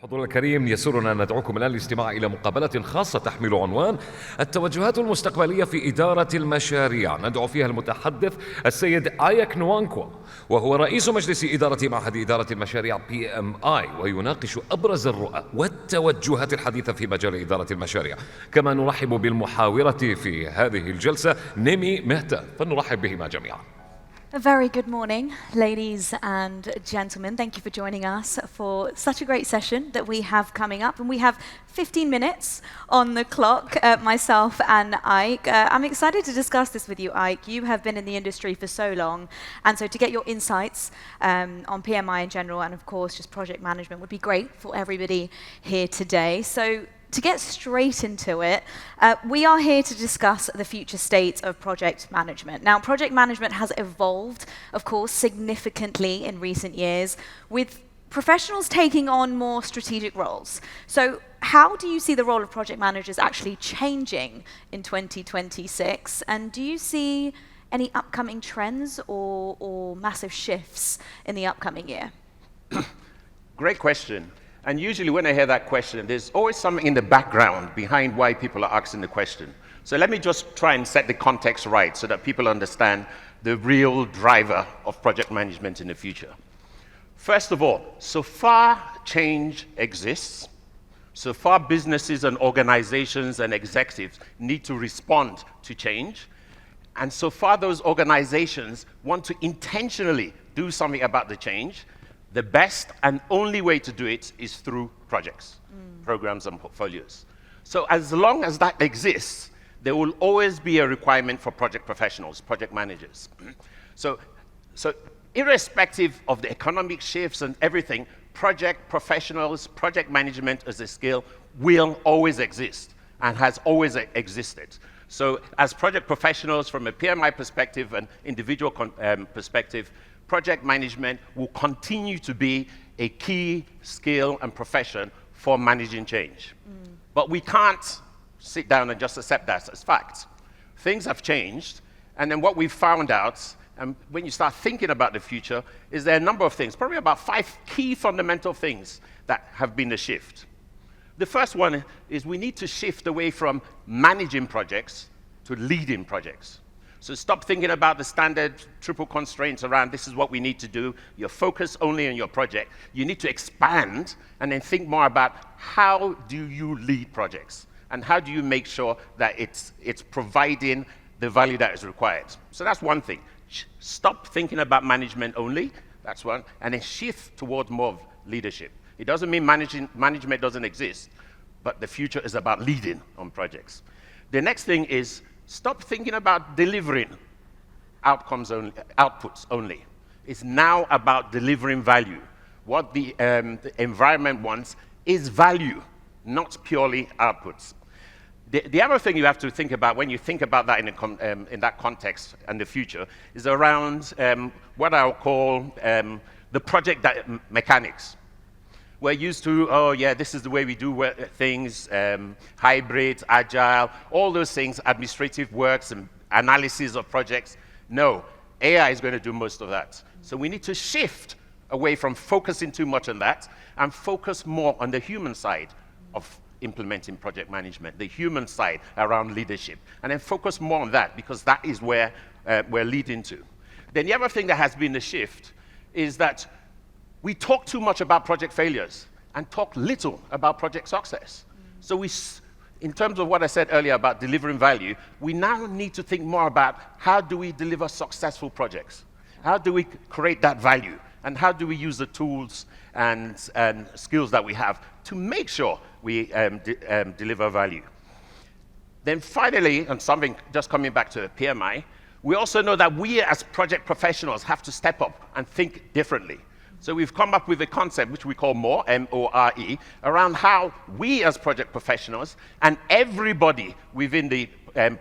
حضور الكريم، يسرنا أن ندعوكم الآن للاستماع إلى مقابلة خاصة تحمل عنوان التوجهات المستقبلية في إدارة المشاريع. ندعو فيها المتحدث السيد آيك نوانكو، وهو رئيس مجلس إدارة معهد إدارة المشاريع PMI، ويناقش أبرز الرؤى والتوجهات الحديثة في مجال إدارة المشاريع. كما نرحب بالمحاورة في هذه الجلسة نيمي مهتا، فنرحب بهما جميعا. A very good morning, ladies and gentlemen. Thank you for joining us for such a great session that we have coming up. And we have 15 minutes on the clock, myself and Ike. I'm excited to discuss this with you, Ike. You have been in the industry for so long. And so to get your insights on PMI in general and, of course, just project management would be great for everybody here today. So to get straight into it, we are here to discuss the future state of project management. Now, project management has evolved, of course, significantly in recent years, with professionals taking on more strategic roles. So how do you see the role of project managers actually changing in 2026? And do you see any upcoming trends or massive shifts in the upcoming year? Great question. And usually when I hear that question, there's always something in the background behind why people are asking the question. So let me just try and set the context right so that people understand the real driver of project management in the future. First of all, so far change exists. So far businesses and organizations and executives need to respond to change. And so far those organizations want to intentionally do something about the change. The best and only way to do it is through projects, programs, and portfolios. So as long as that exists, there will always be a requirement for project professionals, project managers. So irrespective of the economic shifts and everything, project professionals, project management as a skill will always exist and has always existed. So as project professionals from a PMI perspective and individual perspective, project management will continue to be a key skill and profession for managing change. But we can't sit down and just accept that as fact. Things have changed, and then what we've found out, and when you start thinking about the future, is there are a number of things, probably about 5 key fundamental things that have been a shift. The first one is we need to shift away from managing projects to leading projects. So stop thinking about the standard triple constraints around this is what we need to do. You're focused only on your project. You need to expand and then think more about how do you lead projects and how do you make sure that it's providing the value that is required. So that's one thing. Stop thinking about management only, that's one, and then shift towards more of leadership. It doesn't mean management doesn't exist, but the future is about leading on projects. The next thing is stop thinking about delivering outputs only. It's now about delivering value. What the environment wants is value, not purely outputs. The other thing you have to think about when you think about that in that context and the future is around what I'll call the project mechanics. We're used to, oh yeah, this is the way we do things, hybrid, agile, all those things, administrative works and analysis of projects. No, AI is going to do most of that. So we need to shift away from focusing too much on that and focus more on the human side of implementing project management, the human side around leadership, and then focus more on that because that is where we're leading to. Then the other thing that has been the shift is that we talk too much about project failures and talk little about project success. So in terms of what I said earlier about delivering value, we now need to think more about how do we deliver successful projects? How do we create that value? And how do we use the tools and skills that we have to make sure we deliver value? Then finally, and something just coming back to the PMI, we also know that we as project professionals have to step up and think differently. So we've come up with a concept which we call MORE, M-O-R-E, around how we as project professionals and everybody within the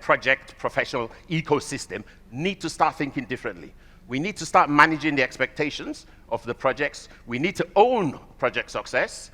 project professional ecosystem need to start thinking differently. We need to start managing the expectations of the projects. We need to own project success.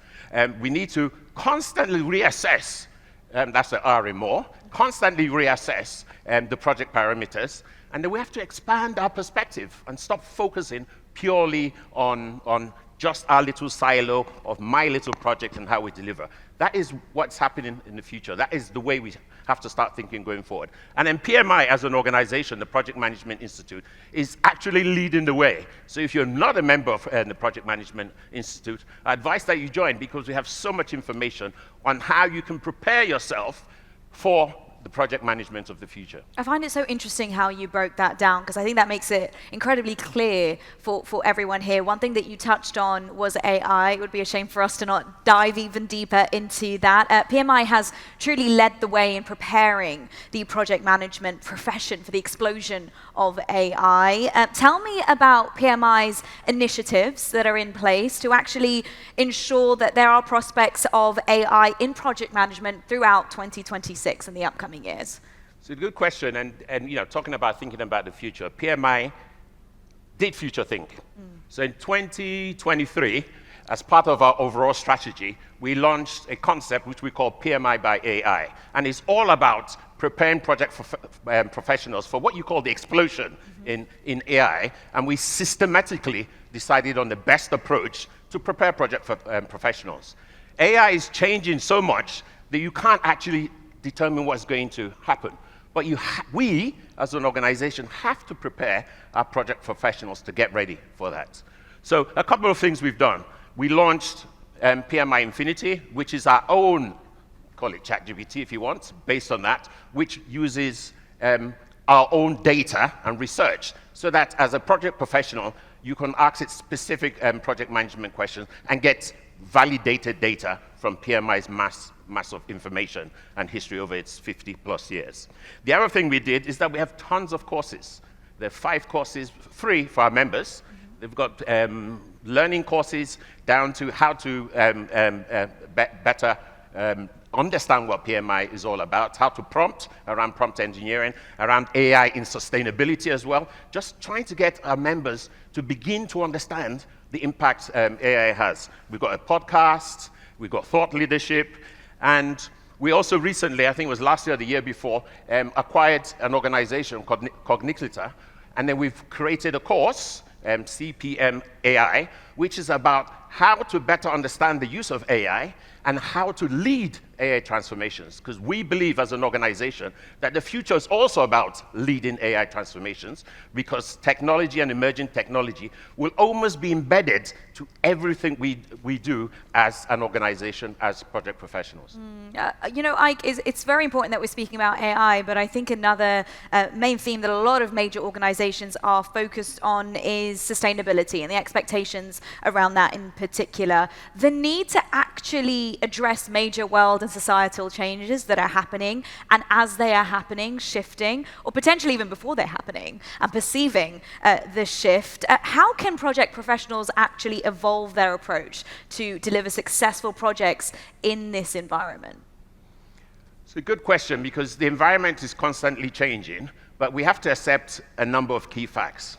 We need to constantly reassess, that's the R in MORE, constantly reassess the project parameters. And then we have to expand our perspective and stop focusing purely on just our little silo of my little project and how we deliver. That is what's happening in the future. That is the way we have to start thinking going forward. And then PMI as an organization, the Project Management Institute, is actually leading the way. So if you're not a member of the Project Management Institute, I advise that you join, because we have so much information on how you can prepare yourself for the project management of the future. I find it so interesting how you broke that down, because I think that makes it incredibly clear for everyone here. One thing that you touched on was AI. It would be a shame for us to not dive even deeper into that. PMI has truly led the way in preparing the project management profession for the explosion of AI. Tell me about PMI's initiatives that are in place to actually ensure that there are prospects of AI in project management throughout 2026 and the upcoming years. It's a good question, and talking about thinking about the future, PMI did future think. So in 2023, as part of our overall strategy, we launched a concept which we call PMI by AI, and it's all about preparing project professionals for what you call the explosion in AI, and we systematically decided on the best approach to prepare project professionals. AI is changing so much that you can't actually determine what's going to happen. But we, as an organization, have to prepare our project professionals to get ready for that. So a couple of things we've done. We launched PMI Infinity, which is our own, call it ChatGPT if you want, based on that, which uses our own data and research, so that as a project professional, you can ask it specific project management questions and get validated data from PMI's mass of information and history over its 50 plus years. The other thing we did is that we have tons of courses. There are 5 courses free for our members. They've got learning courses down to how to better understand what PMI is all about, how to prompt, around prompt engineering, around AI in sustainability as well, just trying to get our members to begin to understand the impact AI has. We've got a podcast, we've got thought leadership, and we also recently, I think it was last year or the year before, acquired an organization called Cogniculta, and then we've created a course, CPM AI, which is about how to better understand the use of AI and how to lead AI transformations. Because we believe as an organization that the future is also about leading AI transformations, because technology and emerging technology will almost be embedded to everything we do as an organization, as project professionals. Ike, it's very important that we're speaking about AI, but I think another main theme that a lot of major organizations are focused on is sustainability and the expectations around that in particular. The need to actually address major world and societal changes that are happening, and as they are happening, shifting, or potentially even before they're happening, and perceiving the shift. How can project professionals actually evolve their approach to deliver successful projects in this environment? It's a good question, because the environment is constantly changing, but we have to accept a number of key facts.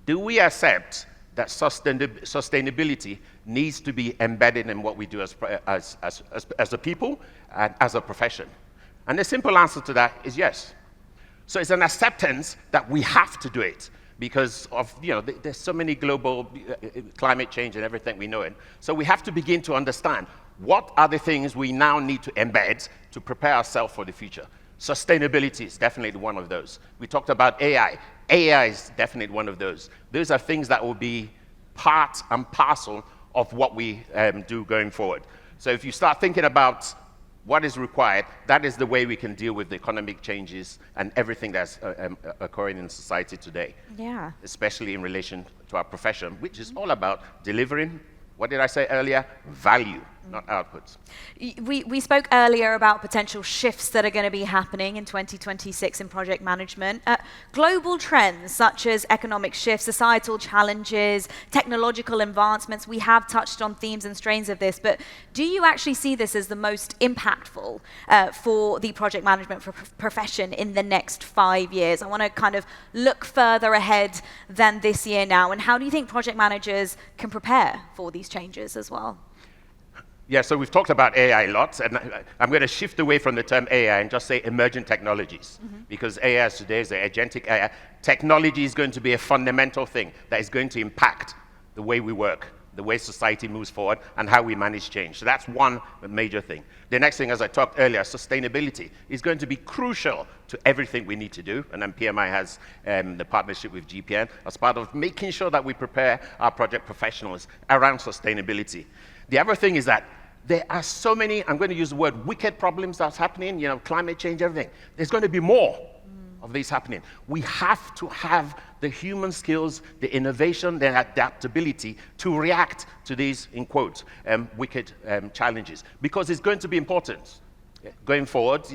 Do we accept that sustainability needs to be embedded in what we do as a people and as a profession? And the simple answer to that is yes. So it's an acceptance that we have to do it because of, there's so many global climate change and everything we know it. So we have to begin to understand what are the things we now need to embed to prepare ourselves for the future. Sustainability is definitely one of those. We talked about AI. AI is definitely one of those. Those are things that will be part and parcel of what we do going forward. So if you start thinking about what is required, that is the way we can deal with the economic changes and everything that's occurring in society today. Yeah. Especially in relation to our profession, which is all about delivering, what did I say earlier? Value, not outputs. We spoke earlier about potential shifts that are going to be happening in 2026 in project management. Global trends such as economic shifts, societal challenges, technological advancements, we have touched on themes and strains of this, but do you actually see this as the most impactful for the project management profession in the next 5 years? I want to kind of look further ahead than this year now, and how do you think project managers can prepare for these changes as well? Yeah, so we've talked about AI a lot, and I'm going to shift away from the term AI and just say emerging technologies, because AI today is the agentic AI. Technology is going to be a fundamental thing that is going to impact the way we work, the way society moves forward, and how we manage change. So that's one major thing. The next thing, as I talked earlier, sustainability is going to be crucial to everything we need to do. And then PMI has the partnership with GPN as part of making sure that we prepare our project professionals around sustainability. The other thing is that there are so many, I'm going to use the word wicked problems that's happening, climate change, everything. There's going to be more of these happening. We have to have the human skills, the innovation, the adaptability to react to these, in quotes, wicked challenges, because it's going to be important. Going forward,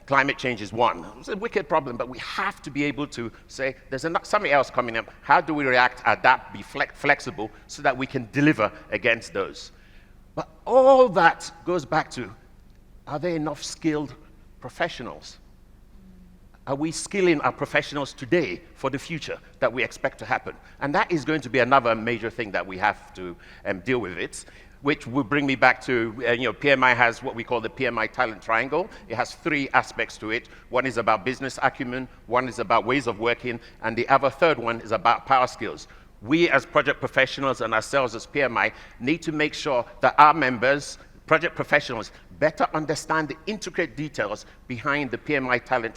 climate change is one. It's a wicked problem, but we have to be able to say, there's something else coming up. How do we react, adapt, be flexible, so that we can deliver against those? But all that goes back to, are there enough skilled professionals? Are we skilling our professionals today for the future that we expect to happen? And that is going to be another major thing that we have to deal with it, which will bring me back to, PMI has what we call the PMI talent triangle. It has 3 aspects to it. One is about business acumen, one is about ways of working, and the other third one is about power skills. We as project professionals and ourselves as PMI need to make sure that our members, project professionals, better understand the intricate details behind the PMI talent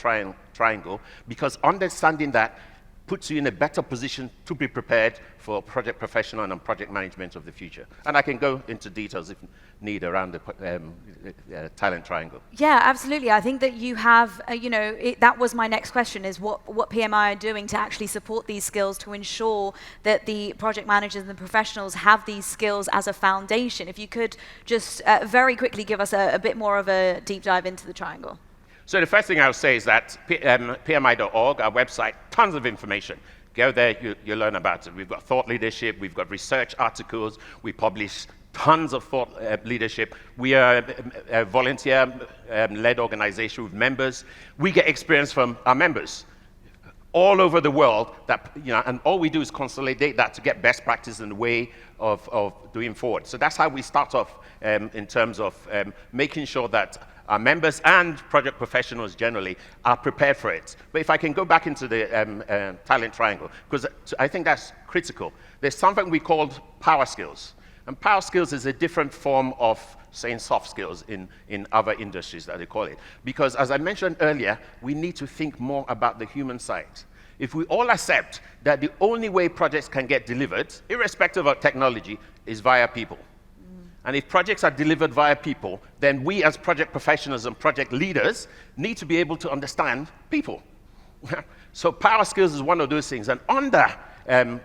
triangle, because understanding that puts you in a better position to be prepared for project professional and project management of the future. And I can go into details if need around the talent triangle. Yeah, absolutely. I think that you have, that was my next question, is what PMI are doing to actually support these skills to ensure that the project managers and the professionals have these skills as a foundation. If you could just very quickly give us a bit more of a deep dive into the triangle. So the first thing I would say is that PMI.org, our website, tons of information. Go there, you learn about it. We've got thought leadership, we've got research articles, we publish tons of thought leadership. We are a volunteer-led organization with members. We get experience from our members all over the world, and all we do is consolidate that to get best practice in the way of doing forward. So that's how we start off in terms of making sure that our members and project professionals generally are prepared for it. But if I can go back into the talent triangle, because I think that's critical. There's something we call power skills. And power skills is a different form of saying soft skills in other industries that they call it. Because as I mentioned earlier, we need to think more about the human side. If we all accept that the only way projects can get delivered, irrespective of technology, is via people. And if projects are delivered via people, then we as project professionals and project leaders need to be able to understand people. So power skills is one of those things. And under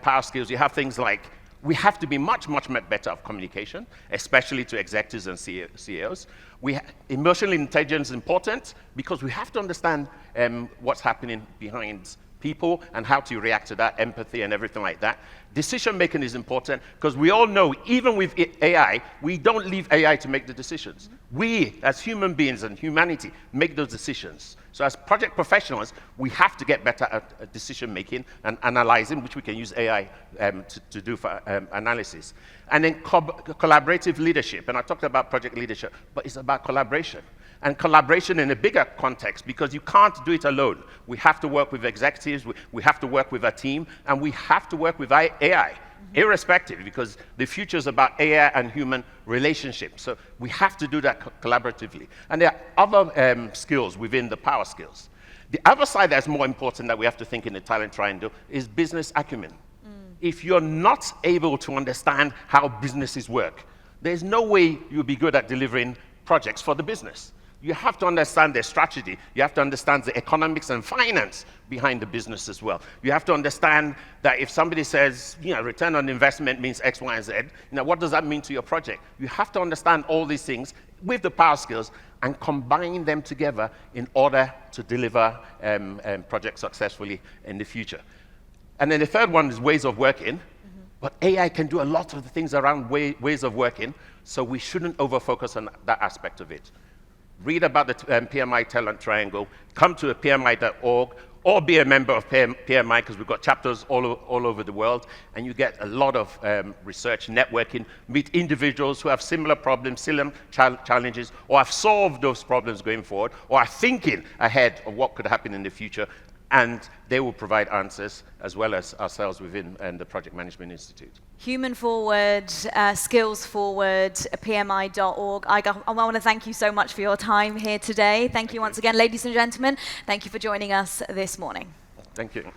power skills, you have things like, we have to be much, much better at communication, especially to executives and CEOs. Emotional intelligence is important because we have to understand what's happening behind people and how to react to that, empathy and everything like that. Decision making is important because we all know, even with AI, we don't leave AI to make the decisions. We, as human beings and humanity, make those decisions. So as project professionals, we have to get better at decision making and analyzing, which we can use AI to do for analysis. And then collaborative leadership, and I talked about project leadership, but it's about collaboration. And collaboration in a bigger context, because you can't do it alone. We have to work with executives, we have to work with a team, and we have to work with AI, irrespective, because the future is about AI and human relationships. So we have to do that collaboratively. And there are other skills within the power skills. The other side that's more important that we have to think in the talent triangle is business acumen. If you're not able to understand how businesses work, there's no way you'll be good at delivering projects for the business. You have to understand their strategy. You have to understand the economics and finance behind the business as well. You have to understand that if somebody says, return on investment means X, Y, and Z, what does that mean to your project? You have to understand all these things with the power skills and combine them together in order to deliver projects successfully in the future. And then the third one is ways of working. But AI can do a lot of the things around ways of working, so we shouldn't over-focus on that aspect of it. Read about the PMI Talent Triangle, come to a PMI.org, or be a member of PMI, because we've got chapters all over the world, and you get a lot of research, networking, meet individuals who have similar problems, similar challenges, or have solved those problems going forward, or are thinking ahead of what could happen in the future. and they will provide answers as well as ourselves within the Project Management Institute. Human forward, skills forward, PMI.org. I want to thank you so much for your time here today. Thank you once again, ladies and gentlemen. Thank you for joining us this morning. Thank you.